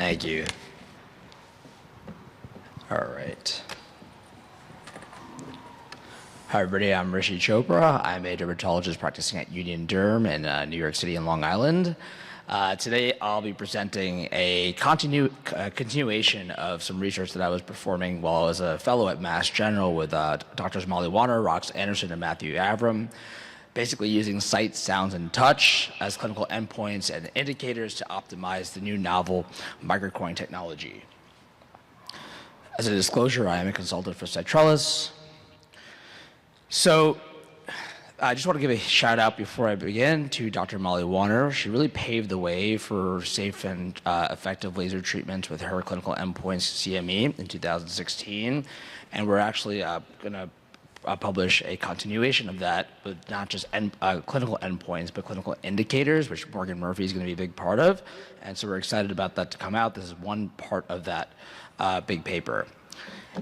Thank you. All right. Hi, everybody. I'm Rishi Chopra. I'm a dermatologist practicing at Union Derm in New York City and Long Island. Today, I'll be presenting a continuation of some research that I was performing while I was a fellow at Mass General with Drs. Molly Warner, Rox Anderson, and Matthew Avram, basically using sight, sounds, and touch as clinical endpoints and indicators to optimize the new novel microcoring technology. As a disclosure, I am a consultant for Cytrellis. So I just want to give a shout out before I begin to Dr. Molly Warner. She really paved the way for safe and effective laser treatments with her clinical endpoints CME in 2016. And we're actually going to publish a continuation of that, but not just clinical endpoints, but clinical indicators, which Morgan Murphy is going to be a big part of. And so we're excited about that to come out. This is one part of that big paper.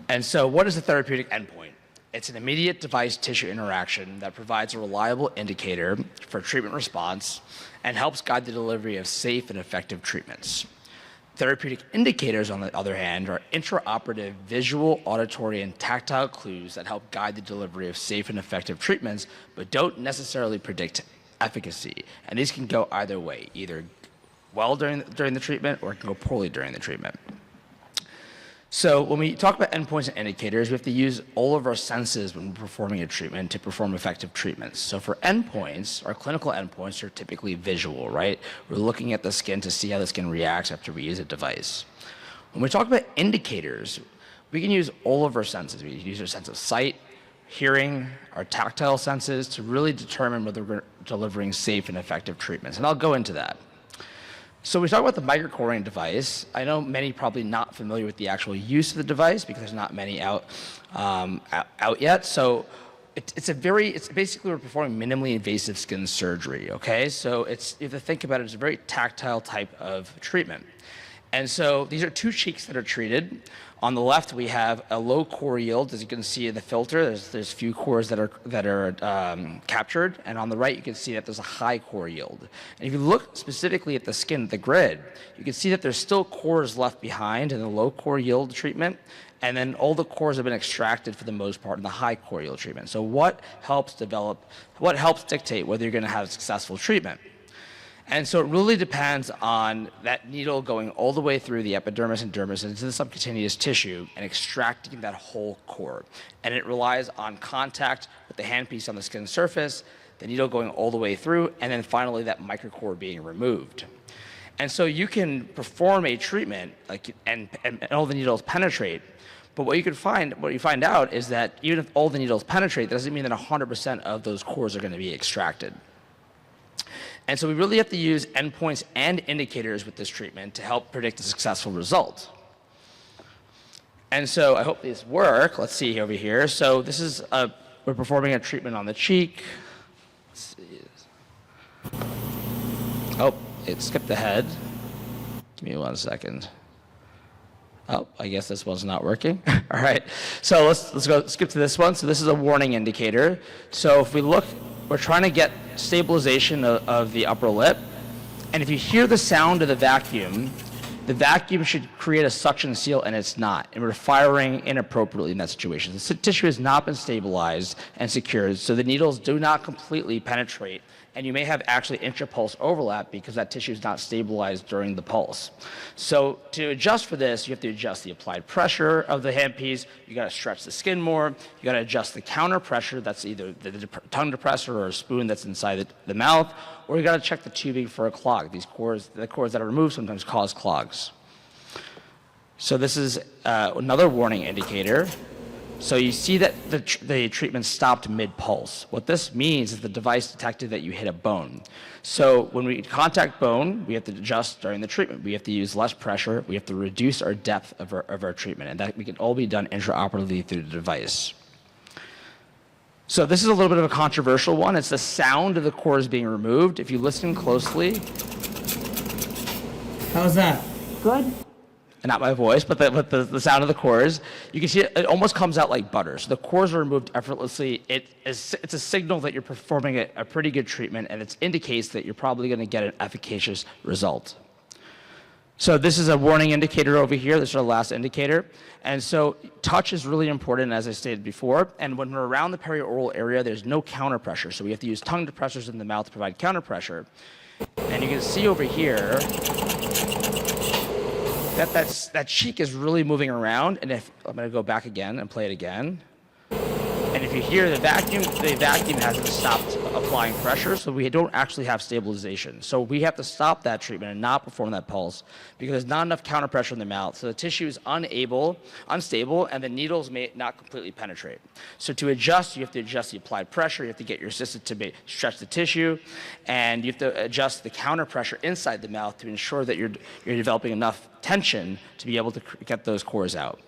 And so what is a therapeutic endpoint? It's an immediate device-tissue interaction that provides a reliable indicator for treatment response and helps guide the delivery of safe and effective treatments. Therapeutic indicators, on the other hand, are intraoperative visual, auditory, and tactile clues that help guide the delivery of safe and effective treatments, but don't necessarily predict efficacy. And these can go either way, either well during the treatment or it can go poorly during the treatment. So when we talk about endpoints and indicators, we have to use all of our senses when we're performing a treatment to perform effective treatments. So for endpoints, our clinical endpoints are typically visual, right? We're looking at the skin to see how the skin reacts after we use a device. When we talk about indicators, we can use all of our senses. We can use our sense of sight, hearing, our tactile senses to really determine whether we're delivering safe and effective treatments. And I'll go into that. So we talk about the microcoring device. I know many probably not familiar with the actual use of the device because there's not many out yet. So it's basically we're performing minimally invasive skin surgery, okay? So you have to think about it as a very tactile type of treatment. And so these are two cheeks that are treated. On the left, we have a low core yield. As you can see in the filter, there's few cores that are captured. And on the right, you can see that there's a high core yield. And if you look specifically at the skin, the grid, you can see that there's still cores left behind in the low core yield treatment. And then all the cores have been extracted for the most part in the high core yield treatment. So what helps dictate whether you're going to have a successful treatment? And so it really depends on that needle going all the way through the epidermis and dermis into the subcutaneous tissue and extracting that whole core. And it relies on contact with the handpiece on the skin surface, the needle going all the way through, and then finally that microcore being removed. And so you can perform a treatment and all the needles penetrate, but what you find out is that even if all the needles penetrate, that doesn't mean that 100% of those cores are going to be extracted. And so we really have to use endpoints and indicators with this treatment to help predict a successful result. And so I hope these work. Let's see over here. So this is, we're performing a treatment on the cheek. Let's see. Oh, it skipped ahead. Give me 1 second. Oh, I guess this one's not working. All right, so let's skip to this one. So this is a warning indicator. So if we look, we're trying to get stabilization of the upper lip. And if you hear the sound of the vacuum should create a suction seal, and it's not. And we're firing inappropriately in that situation. The tissue has not been stabilized and secured, so the needles do not completely penetrate. And you may have actually intrapulse overlap because that tissue is not stabilized during the pulse. So to adjust for this, you have to adjust the applied pressure of the handpiece. You got to stretch the skin more. You got to adjust the counter pressure. That's either the tongue depressor or a spoon that's inside the mouth, or you got to check the tubing for a clog. The cores that are removed sometimes cause clogs. So this is another warning indicator. So you see that the treatment stopped mid-pulse. What this means is the device detected that you hit a bone. So when we contact bone, we have to adjust during the treatment. We have to use less pressure. We have to reduce our depth of our treatment. And that can all be done intraoperatively through the device. So this is a little bit of a controversial one. It's the sound of the cores being removed. If you listen closely. How's that? Good? And not my voice, but the sound of the cores. You can see it almost comes out like butter. So the cores are removed effortlessly. It's a signal that you're performing a pretty good treatment, and it indicates that you're probably going to get an efficacious result. So this is a warning indicator over here. This is our last indicator. And so touch is really important, as I stated before. And when we're around the perioral area, there's no counter pressure. So we have to use tongue depressors in the mouth to provide counter pressure. And you can see over here that that cheek is really moving around. And if I'm going to go back again and play it again. And if you hear the vacuum hasn't stopped applying pressure, so we don't actually have stabilization. So we have to stop that treatment and not perform that pulse because there's not enough counter pressure in the mouth. So the tissue is unstable, and the needles may not completely penetrate. So to adjust, you have to adjust the applied pressure. You have to get your assistant to stretch the tissue, and you have to adjust the counter pressure inside the mouth to ensure that you're developing enough tension to be able to get those cores out.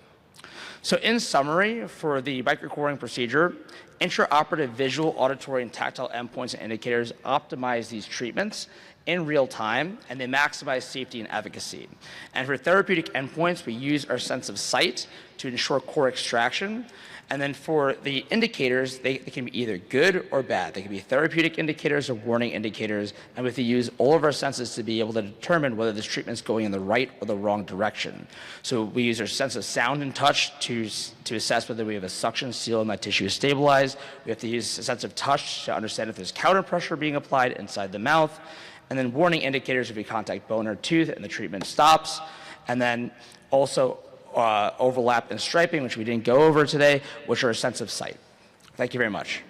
So in summary, for the microcoring procedure, intraoperative visual, auditory, and tactile endpoints and indicators optimize these treatments in real time, and they maximize safety and efficacy. And for therapeutic endpoints, we use our sense of sight to ensure core extraction. And then for the indicators, they can be either good or bad. They can be therapeutic indicators or warning indicators, and we have to use all of our senses to be able to determine whether this treatment is going in the right or the wrong direction. So we use our sense of sound and touch to assess whether we have a suction seal and that tissue is stabilized. We have to use a sense of touch to understand if there's counter pressure being applied inside the mouth. And then warning indicators if we contact bone or tooth and the treatment stops. And then also overlap and striping, which we didn't go over today, which are a sense of sight. Thank you very much.